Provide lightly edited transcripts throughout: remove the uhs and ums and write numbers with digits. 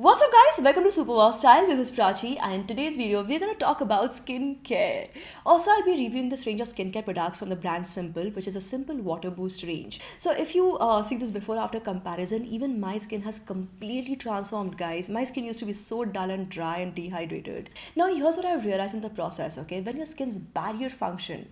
What's up guys, welcome to Superpower Style. This is Prachi and in today's video we're going to talk about skincare. Also I'll be reviewing this range of skincare products from the brand Simple, which is a simple water boost range. So if you see this before after comparison, even my skin has completely transformed guys. My skin used to be so dull and dry and dehydrated. Now here's what I've realized in the process, okay? When your skin's barrier function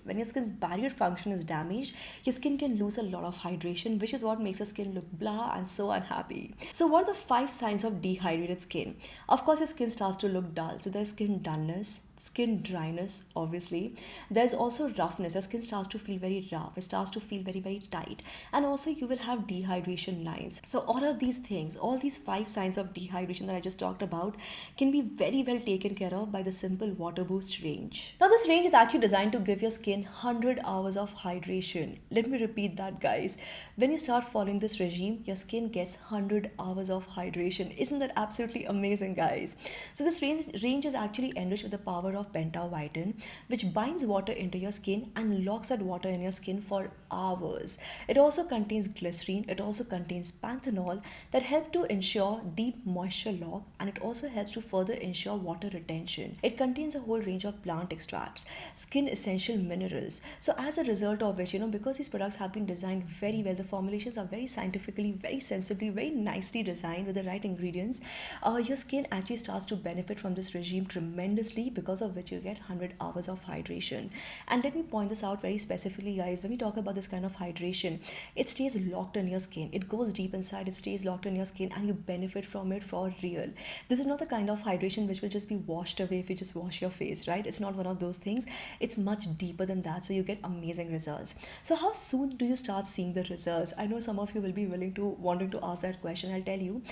is damaged, your skin can lose a lot of hydration, which is what makes your skin look blah and so unhappy. So what are the 5 signs of dehydrated skin? Of course, your skin starts to look dull. So there's skin dullness, skin dryness, obviously. There's also roughness. Your skin starts to feel very rough. It starts to feel very, very tight. And also you will have dehydration lines. So all of these things, all these 5 signs of dehydration that I just talked about can be very well taken care of by the Simple Water Boost range. Now this range is actually designed to give your skin 100 hours of hydration. Let me repeat that guys. When you start following this regime, your skin gets 100 hours of hydration. Isn't that absolutely amazing guys? So this range is actually enriched with the power of Pentavitin, which binds water into your skin and locks that water in your skin for hours. It also contains glycerine, it also contains panthenol that help to ensure deep moisture lock, and it also helps to further ensure water retention. It contains a whole range of plant extracts, skin essential minerals. So as a result of which, because these products have been designed very well, the formulations are very scientifically, very sensibly, very nicely designed with the right ingredients, your skin actually starts to benefit from this regime tremendously, because of which you get 100 hours of hydration. And let me point this out very specifically guys. When we talk about this kind of hydration, it stays locked in your skin, it goes deep inside, it stays locked in your skin, and you benefit from it for real. This is not the kind of hydration which will just be washed away if you just wash your face, right? It's not one of those things. It's much deeper than that, so you get amazing results. So how soon do you start seeing the results? I know some of you will be wanting to ask that question. I'll tell you,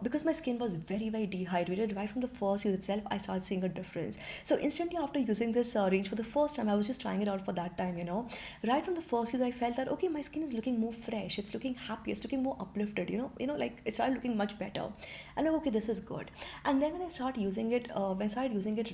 because my skin was very, very dehydrated, right from the first use itself I started seeing a difference. So instantly after using this range for the first time, I was just trying it out for that time, right from the first use I felt that okay, my skin is looking more fresh, it's looking happy, it's looking more uplifted, like it started looking much better. And I'm okay, this is good. And then when I started using it,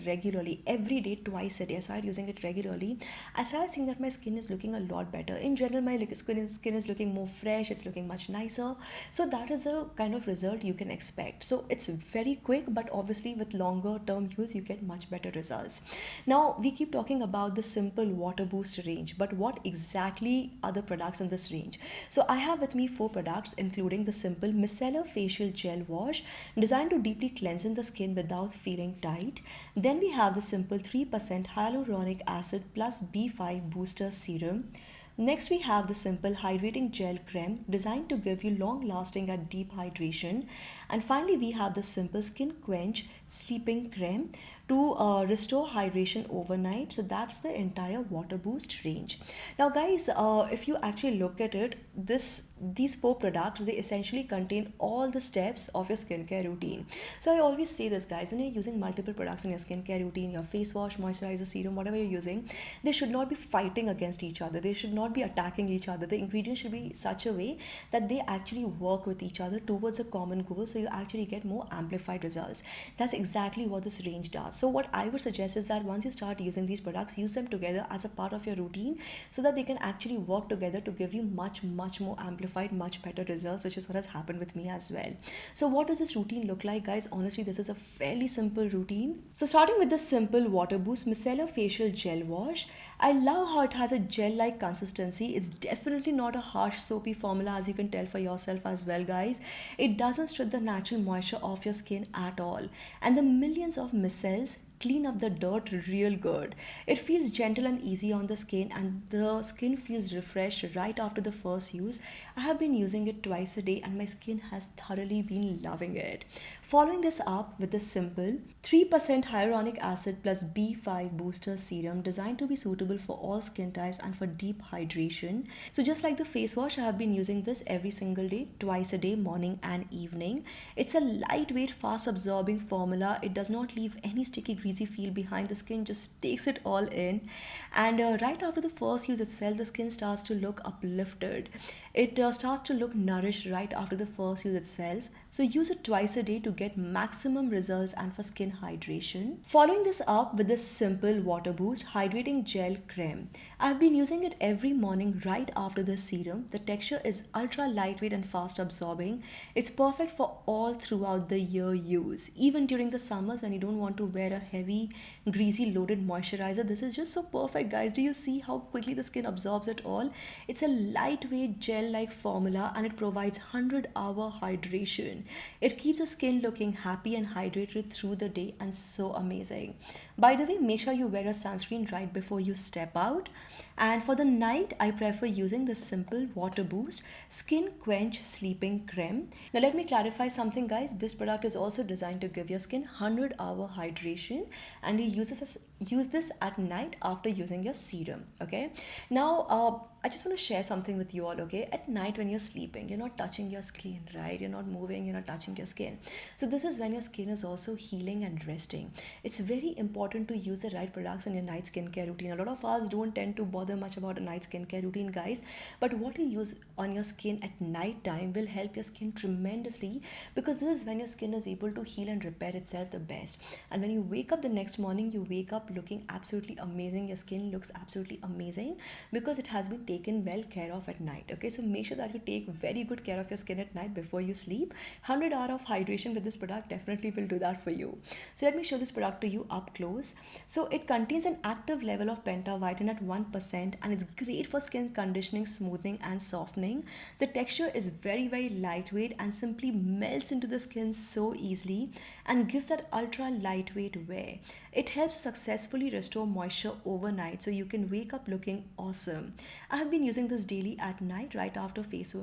regularly, every day, twice a day, I started using it regularly, I started seeing that my skin is looking a lot better. In general, my skin is looking more fresh, it's looking much nicer. So that is the kind of result you can expect. So it's very quick, but obviously with longer term use you get much better results. Now we keep talking about the Simple Water Boost range, but what exactly are the products in this range? So I have with me 4 products, including the Simple Micellar Facial Gel Wash, designed to deeply cleanse in the skin without feeling tight. Then we have the Simple 3% Hyaluronic Acid plus B5 Booster Serum. Next, we have the Simple Hydrating Gel Creme, designed to give you long lasting and deep hydration. And finally, we have the Simple Skin Quench Sleeping Creme to restore hydration overnight. So that's the entire water boost range. Now guys, if you actually look at it, these 4 products, they essentially contain all the steps of your skincare routine. So I always say this guys, when you're using multiple products in your skincare routine, your face wash, moisturizer, serum, whatever you're using, they should not be fighting against each other, they should not be attacking each other. The ingredients should be such a way that they actually work with each other towards a common goal, so you actually get more amplified results. That's exactly what this range does. So what I would suggest is that once you start using these products, use them together as a part of your routine, so that they can actually work together to give you much more amplified, much better results, which is what has happened with me as well. So what does this routine look like guys? Honestly, this is a fairly simple routine. So starting with the Simple Water Boost Micellar Facial Gel Wash, I love how it has a gel-like consistency. It's definitely not a harsh soapy formula, as you can tell for yourself as well guys. It doesn't strip the natural moisture off your skin at all, and the millions of micelles clean up the dirt real good. It feels gentle and easy on the skin, and the skin feels refreshed right after the first use. I have been using it twice a day and my skin has thoroughly been loving it. Following this up with the Simple 3% Hyaluronic Acid plus B5 Booster Serum, designed to be suitable for all skin types and for deep hydration. So just like the face wash, I have been using this every single day, twice a day, morning and evening. It's a lightweight, fast absorbing formula. It does not leave any sticky greasy feel behind. The skin just takes it all in, and right after the first use itself, the skin starts to look uplifted. It starts to look nourished right after the first use itself. So use it twice a day to get maximum results and for skin hydration. Following this up with this simple water boost hydrating gel creme. I've been using it every morning right after the serum. The texture is ultra lightweight and fast absorbing. It's perfect for all throughout the year use. Even during the summers when you don't want to wear a heavy, greasy, loaded moisturizer, this is just so perfect, guys. Do you see how quickly the skin absorbs it all? It's a lightweight gel-like formula and it provides 100-hour hydration. It keeps the skin looking happy and hydrated through the day and so amazing. By the way, make sure you wear a sunscreen right before you step out. And for the night, I prefer using the simple water boost skin quench sleeping creme. Now let me clarify something, guys. This product is also designed to give your skin 100-hour hydration, and you use this at night after using your serum. Okay, now I just want to share something with you all. Okay, at night when you're sleeping, you're not touching your skin, right? You're not moving, you're not touching your skin. So this is when your skin is also healing and resting. It's very important to use the right products in your night skincare routine. A lot of us don't tend to bother much about a night skincare routine, guys, but what you use on your skin at night time will help your skin tremendously, because this is when your skin is able to heal and repair itself the best. And when you wake up the next morning, you wake up looking absolutely amazing. Your skin looks absolutely amazing because it has been taken well care of at night. Okay, so make sure that you take very good care of your skin at night before you sleep. 100 hour of hydration with this product definitely will do that for you. So let me show this product to you up close. So it contains an active level of pentavitamin at 1% and it's great for skin conditioning, smoothing and softening. The texture is very lightweight and simply melts into the skin so easily and gives that ultra lightweight wear. It helps successfully restore moisture overnight so you can wake up looking awesome. I have been using this daily at night right after face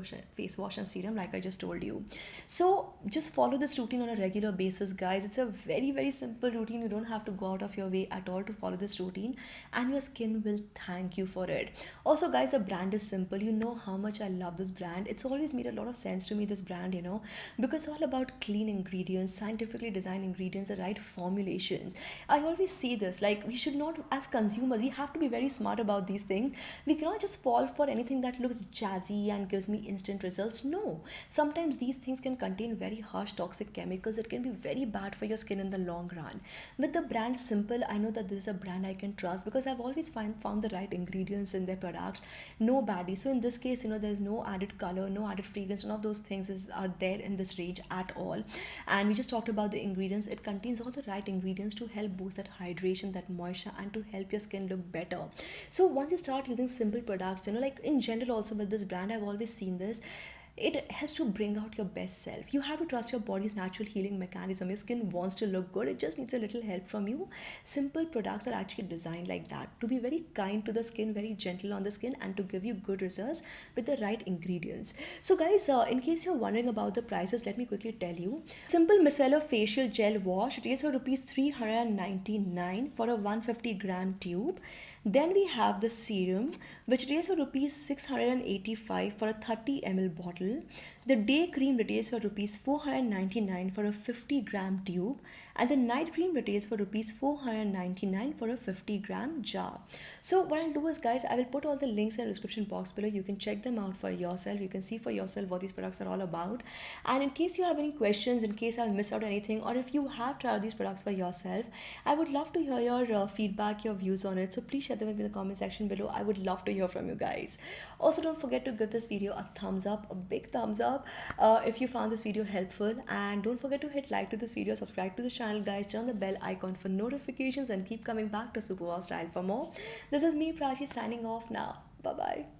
wash and serum, like I just told you. So just follow this routine on a regular basis, guys. It's a very simple routine. You don't have to go out of your way at all to follow this routine, and your skin will thank you for it. Also, guys, the brand is simple. You know how much I love this brand. It's always made a lot of sense to me, this brand, because it's all about clean ingredients, scientifically designed ingredients, the right formulations. I always say this, like, we should not, as consumers, we have to be very smart about these things. We cannot just fall for anything that looks jazzy and gives me instant results. No, sometimes these things can contain very harsh toxic chemicals that can be very bad for your skin in the long run. With the brand Simple, I know that this is a brand I can trust because I've always found the right ingredients in their products. No baddies. So in this case, there's no added color, no added fragrance. None of those things are there in this range at all. And we just talked about the ingredients. It contains all the right ingredients to help boost that hydration, that moisture, and to help your skin look better. So once you start using Simple products, like in general also with this brand, I've always seen this, it helps to bring out your best self. You have to trust your body's natural healing mechanism. Your skin wants to look good, it just needs a little help from you. Simple products are actually designed like that, to be very kind to the skin, very gentle on the skin, and to give you good results with the right ingredients. So guys, in case you're wondering about the prices, let me quickly tell you. Simple Micellar Facial Gel Wash retails for rupees 399 for a 150 gram tube. Then we have the serum, which retails for rupees 685 for a 30 ml bottle. The day cream retails for rupees 499 for a 50 gram tube, and the night cream retails for rupees 499 for a 50 gram jar. So what I'll do is, guys, I will put all the links in the description box below. You can check them out for yourself. You can see for yourself what these products are all about. And in case you have any questions, in case I've missed out anything, or if you have tried these products for yourself, I would love to hear your feedback, your views on it. So please share them with me in the comment section below. I would love to hear from you guys. Also, don't forget to give this video a thumbs up, a big thumbs up, if you found this video helpful, and don't forget to hit like to this video, subscribe to this channel, guys, turn on the bell icon for notifications, and keep coming back to Super Wow Style for more. This is me, Prachi, signing off now. Bye bye.